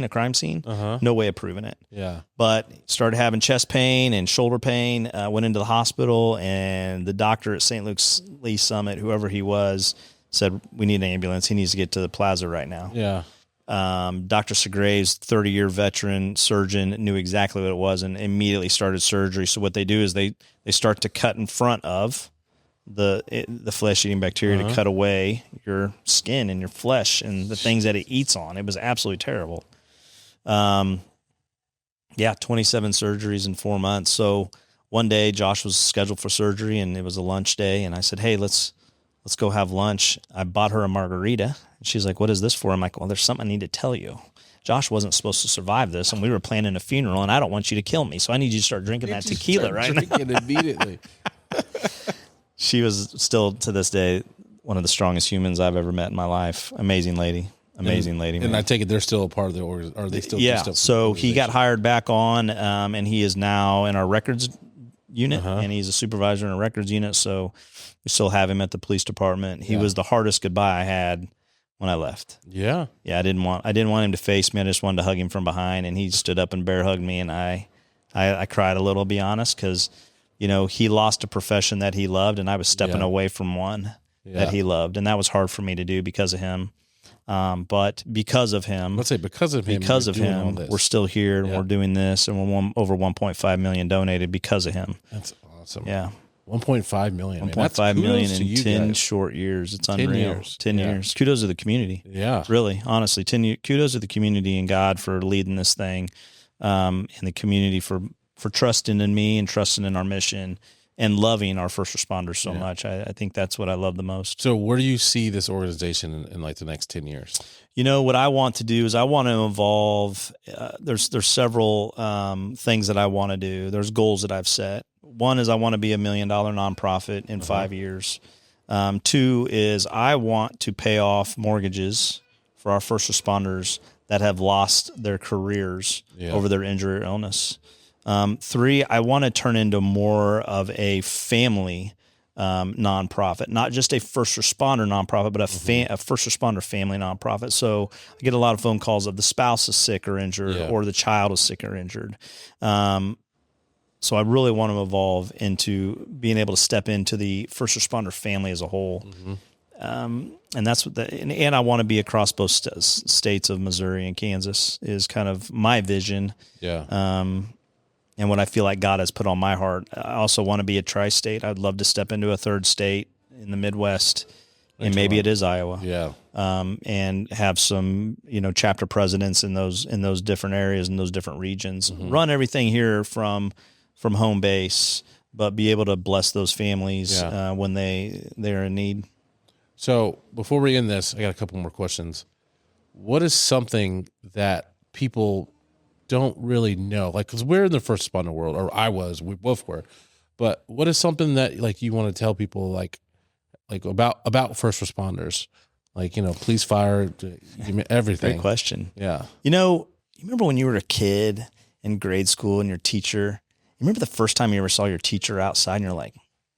crime scene. No way of proving it. Yeah. But started having chest pain and shoulder pain, went into the hospital, and the doctor at St. Luke's Lee Summit, whoever he was, said, we need an ambulance. He needs to get to the plaza right now. Yeah. Dr. Segraves, 30-year veteran surgeon, knew exactly what it was and immediately started surgery. So what they do is they start to cut in front of the flesh-eating bacteria to cut away your skin and your flesh and the things that it eats on. It was absolutely terrible. 27 surgeries in 4 months. So one day Josh was scheduled for surgery and it was a lunch day. And I said, hey, let's go have lunch. I bought her a margarita. And she's like, what is this for? I'm like, well, there's something I need to tell you. Josh wasn't supposed to survive this, and we were planning a funeral, and I don't want you to kill me, so I need you to start drinking that tequila right now. Immediately. She was still, to this day, one of the strongest humans I've ever met in my life. Amazing lady. And I take it they're still a part of the organization. Are they still? Yeah. So he got hired back on, and he is now in our records unit, and he's a supervisor in a records unit. So we still have him at the police department. He was the hardest goodbye I had when I left. Yeah. Yeah. I didn't want him to face me. I just wanted to hug him from behind, and he stood up and bear hugged me, and I cried a little, to be honest, because he lost a profession that he loved, and I was stepping away from one that he loved, and that was hard for me to do because of him. But because of him, we're still here and we're doing this, and we're over 1.5 million donated because of him. That's awesome. Yeah. 1.5 million. 1.5 million in 10 short years. It's unreal. 10 years. Kudos to the community. Yeah. Really, honestly, kudos to the community and God for leading this thing, and the community for trusting in me and trusting in our mission and loving our first responders so much. I think that's what I love the most. So where do you see this organization in like the next 10 years? What I want to do is I want to evolve. There's several things that I want to do. There's goals that I've set. One is I want to be $1 million nonprofit in 5 years. 2 is I want to pay off mortgages for our first responders that have lost their careers over their injury or illness. 3, I want to turn into more of a family nonprofit, not just a first responder nonprofit, but a first responder family nonprofit. So I get a lot of phone calls of the spouse is sick or injured or the child is sick or injured. So I really want to evolve into being able to step into the first responder family as a whole. And that's what and I want to be across both states of Missouri and Kansas is kind of my vision. And what I feel like God has put on my heart. I also want to be a tri-state. I'd love to step into a third state in the Midwest, and maybe it is Iowa. And have some, chapter presidents in those different areas and those different regions. Run everything here from home base, but be able to bless those families when they're in need. So before we end this, I got a couple more questions. What is something that people don't really know? Like, because we're in the first responder world, or we both were. But what is something that like you want to tell people like about first responders? Like, police, fire, everything. Great question. Yeah. You remember when you were a kid in grade school and your teacher, you remember the first time you ever saw your teacher outside and you're like,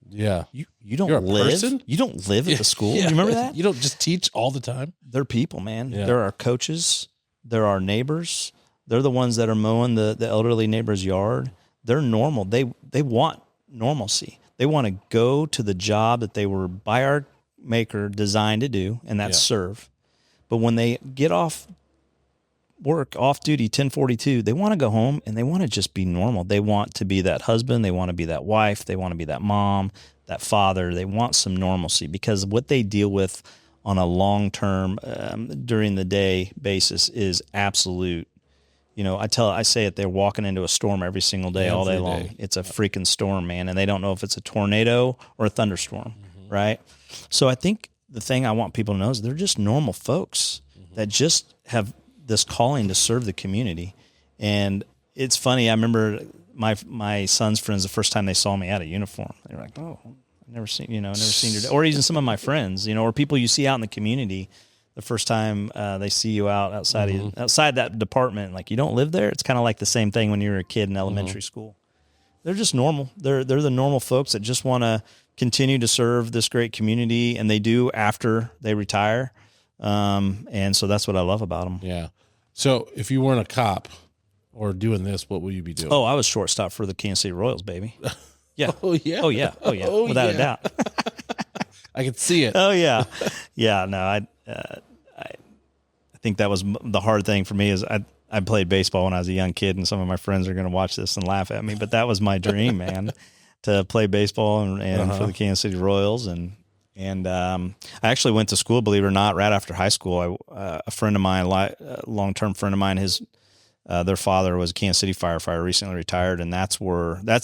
you don't live. Person? You don't live at the school. You remember that? You don't just teach all the time. They're people, man. They're our coaches. They're our neighbors. They're the ones that are mowing the elderly neighbor's yard. They're normal. They want normalcy. They want to go to the job that they were by our maker designed to do, and that's serve. But when they get off work, off duty, 1042, they want to go home and they want to just be normal. They want to be that husband. They want to be that wife. They want to be that mom, that father. They want some normalcy because what they deal with on a long-term, during the day basis is absolute. I say it, they're walking into a storm every single day, all day long. It's a freaking storm, man. And they don't know if it's a tornado or a thunderstorm. Right. So I think the thing I want people to know is they're just normal folks that just have this calling to serve the community. And it's funny. I remember my son's friends, the first time they saw me out of uniform, they were like, "Oh, I've never seen your," or even some of my friends, or people you see out in the community. The first time they see you outside that department, like you don't live there. It's kind of like the same thing when you were a kid in elementary school. They're just normal. They're the normal folks that just want to continue to serve this great community, and they do after they retire. And so that's what I love about them. Yeah. So if you weren't a cop or doing this, what would you be doing? Oh, I was shortstop for the Kansas City Royals, baby. Yeah. Oh yeah. Oh yeah. Oh yeah. Without a doubt. I can see it. Oh yeah. Yeah. No, I think that was the hard thing for me is I played baseball when I was a young kid, and some of my friends are going to watch this and laugh at me, but that was my dream, man, to play baseball and for the Kansas City Royals. And I actually went to school, believe it or not, right after high school. A friend of mine, long-term friend of mine, their father was a Kansas City firefighter, recently retired, and that's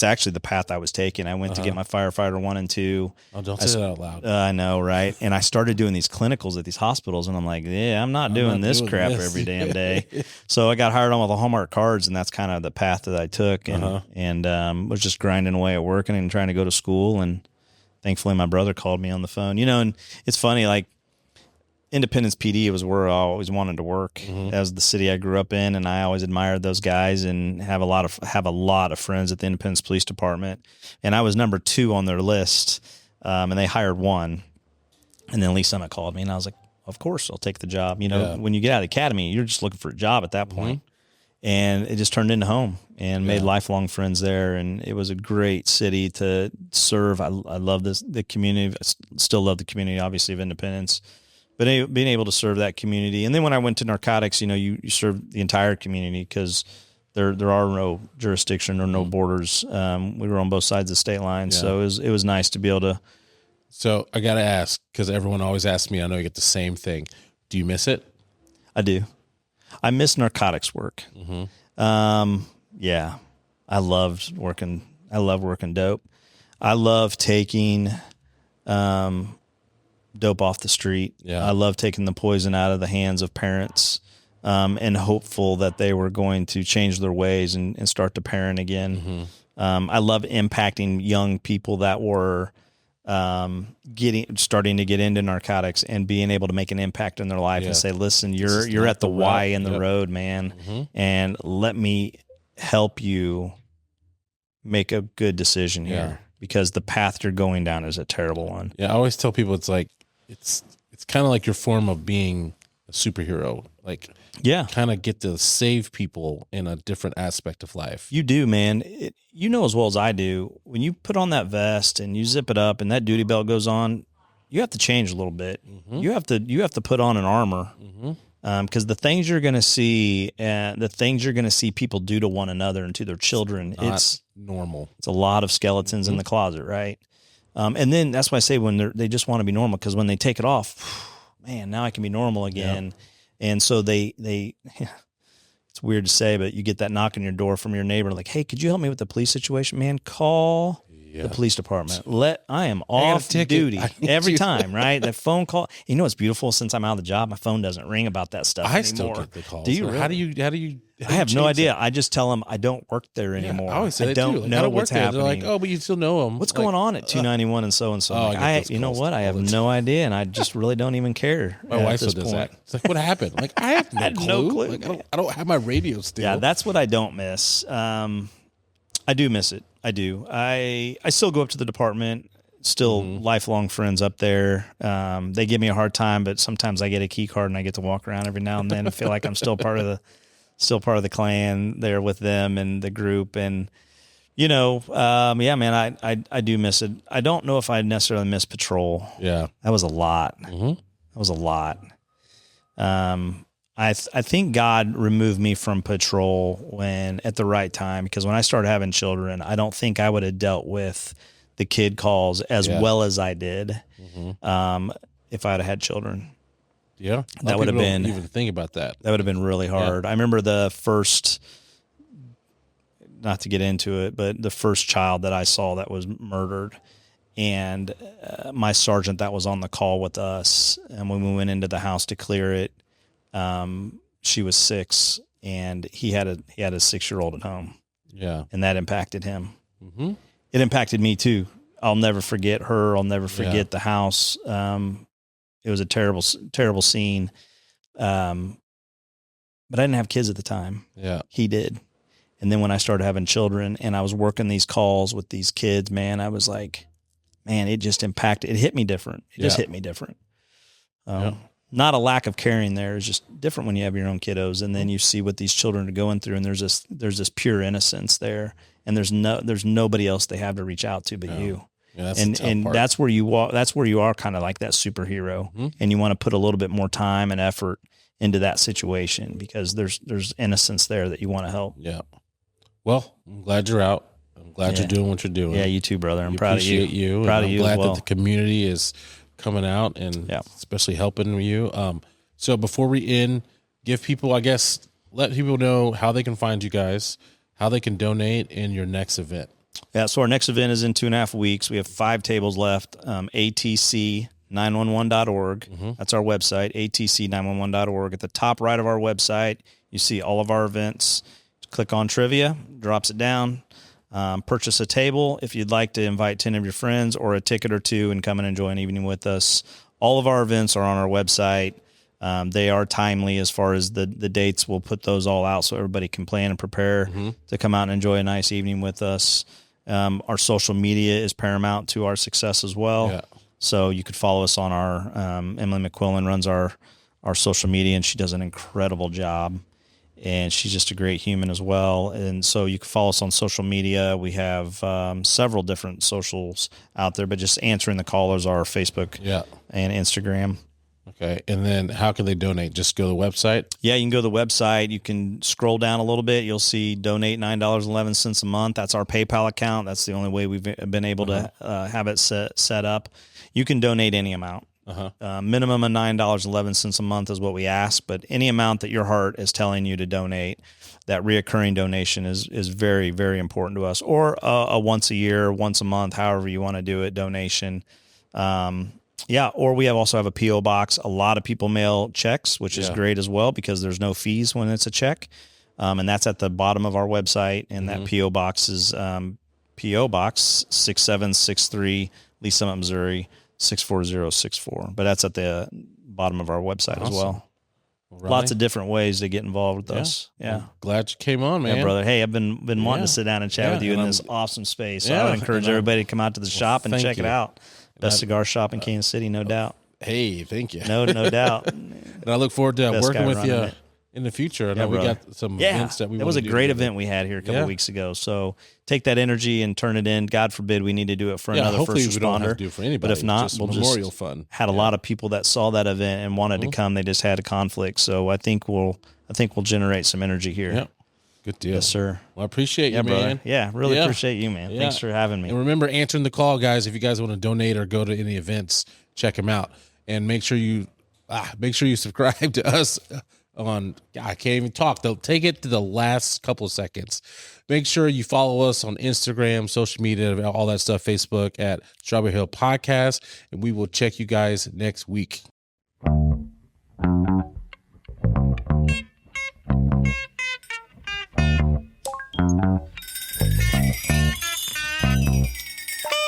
actually the path I was taking. I went to get my firefighter 1 and 2. Oh, don't say that out loud. I know, right? And I started doing these clinicals at these hospitals, and I'm like, I'm not doing this crap every damn day. So I got hired on with the Hallmark cards, and that's kind of the path that I took, and was just grinding away at working and trying to go to school. And thankfully, my brother called me on the phone. And it's funny, like, Independence PD was where I always wanted to work. That was the city I grew up in, and I always admired those guys and have a lot of friends at the Independence Police Department. And I was number 2 on their list, and they hired 1. And then Lee Summit called me, and I was like, of course, I'll take the job. When you get out of the academy, you're just looking for a job at that point. And it just turned into home and made lifelong friends there. And it was a great city to serve. I love the community. I still love the community, obviously, of Independence. But being able to serve that community. And then when I went to narcotics, you serve the entire community because there are no jurisdiction or no borders. We were on both sides of the state line. So it was nice to be able to. So I got to ask, because everyone always asks me, I know you get the same thing. Do you miss it? I do. I miss narcotics work. Yeah. I love working dope. I love taking dope off the street. Yeah. I love taking the poison out of the hands of parents, and hopeful that they were going to change their ways and start to parent again. I love impacting young people that were starting to get into narcotics and being able to make an impact in their life and say, listen, you're at the Y in the road, man. And let me help you make a good decision here, because the path you're going down is a terrible one. Yeah. I always tell people it's like, it's kind of like your form of being a superhero. Like, kind of get to save people in a different aspect of life. You do, man. You know as well as I do, when you put on that vest and you zip it up and that duty belt goes on, you have to change a little bit. You have to put on an armor, because the things you're going to see, people do to one another and to their children, it's normal. It's a lot of skeletons in the closet, right? And then that's why I say when they just want to be normal, because when they take it off, man, now I can be normal again. Yeah. And so they it's weird to say, but you get that knock on your door from your neighbor, like, hey, could you help me with the police situation? Man, call the police department. I am off duty every time, right? That phone call. You know what's beautiful? Since I'm out of the job, my phone doesn't ring about that stuff anymore. Still get the calls. Do you? Really? How do you? I have no idea. I just tell them I don't work there anymore. I always say I don't know what's happening. They're like, oh, but you still know them. What's going on at 291 and so and so? You know what? I have no idea, and I just really don't even care. My wife still does that. It's like, what happened? Like, I have no clue. Like, I don't have my radio still. Yeah, that's what I don't miss. I do miss it. I do. I still go up to the department. Still lifelong friends up there. They give me a hard time, but sometimes I get a key card and I get to walk around every now and then and feel like I'm still part of the clan there with them and the group. And, man, I do miss it. I don't know if I necessarily miss patrol. Yeah. That was a lot. That was a lot. I think God removed me from patrol at the right time, because when I started having children, I don't think I would have dealt with the kid calls as well as I did if I'd have had children. Yeah, that would have been. Even think about that. That would have been really hard. I remember the first, not to get into it, but the first child that I saw that was murdered, and my sergeant that was on the call with us, and when we went into the house to clear it, she was 6, and he had a 6-year-old at home. Yeah, and that impacted him. It impacted me too. I'll never forget her. I'll never forget the house. It was a terrible, terrible scene. But I didn't have kids at the time. Yeah, he did. And then when I started having children and I was working these calls with these kids, man, I was like, man, it just impacted. It hit me different. It just hit me different. Not a lack of caring there. It's just different when you have your own kiddos, and then you see what these children are going through, and there's this pure innocence there, and there's nobody else they have to reach out to but you. Yeah, that's the tough part. That's where you are kind of like that superhero, and you want to put a little bit more time and effort into that situation, because there's innocence there that you want to help. Yeah. Well, I'm glad you're out. I'm glad you're doing what you're doing. Yeah, you too, brother. I'm proud of you. Appreciate you. Proud of you. I'm glad that the community is coming out and especially helping you. So before we end, give people, let people know how they can find you guys, how they can donate in your next event. Yeah, so our next event is in 2.5 weeks. We have 5 tables left. ATC911.org. That's our website, ATC911.org. At the top right of our website, you see all of our events. Click on trivia, drops it down. Purchase a table if you'd like to invite 10 of your friends, or a ticket or 2 and come and enjoy an evening with us. All of our events are on our website. They are timely as far as the dates. We'll put those all out so everybody can plan and prepare to come out and enjoy a nice evening with us. Our social media is paramount to our success as well. Yeah. So you could follow us on our, Emily McQuillan runs our social media, and she does an incredible job. And she's just a great human as well. And so you can follow us on social media. We have several different socials out there, but just answering the callers are Facebook and Instagram. Okay. And then how can they donate? Just go to the website? Yeah, you can go to the website. You can scroll down a little bit. You'll see donate $9.11 a month. That's our PayPal account. That's the only way we've been able to have it set up. You can donate any amount. Minimum of $9.11 a month is what we ask, but any amount that your heart is telling you to donate, that reoccurring donation is very, very important to us. Or a once a year, once a month, however you want to do it, donation. Or we also have a P.O. box. A lot of people mail checks, which is great as well because there's no fees when it's a check. And that's at the bottom of our website. And that P.O. box is P.O. Box 6763, Lee Summit, Missouri, 64064. But that's at the bottom of our website as well. Lots of different ways to get involved with us. Yeah. I'm glad you came on, man. Yeah, brother. Hey, I've been wanting to sit down and chat with you in this awesome space. So I would encourage everybody to come out to the shop and check it out. Best cigar shop in Kansas City, no doubt. Hey, thank you. No doubt. And I look forward to working with you in the future. I know we got some events that we want to do. It was a great event we had here a couple weeks ago. So take that energy and turn it in. God forbid we need to do it for another first responder. We don't have to do it for anybody. But if not, we'll memorial fun. Had a lot of people that saw that event and wanted to come. They just had a conflict. So I think we'll generate some energy here. Yeah. Good deal. Yes, sir. Well, I appreciate you, man. Brother. Yeah, really appreciate you, man. Thanks for having me. And remember, answering the call, guys. If you guys want to donate or go to any events, check them out. And make sure you subscribe to us on, I can't even talk. They'll take it to the last couple of seconds. Make sure you follow us on Instagram, social media, all that stuff, Facebook at Strawberry Hill Podcast. And we will check you guys next week.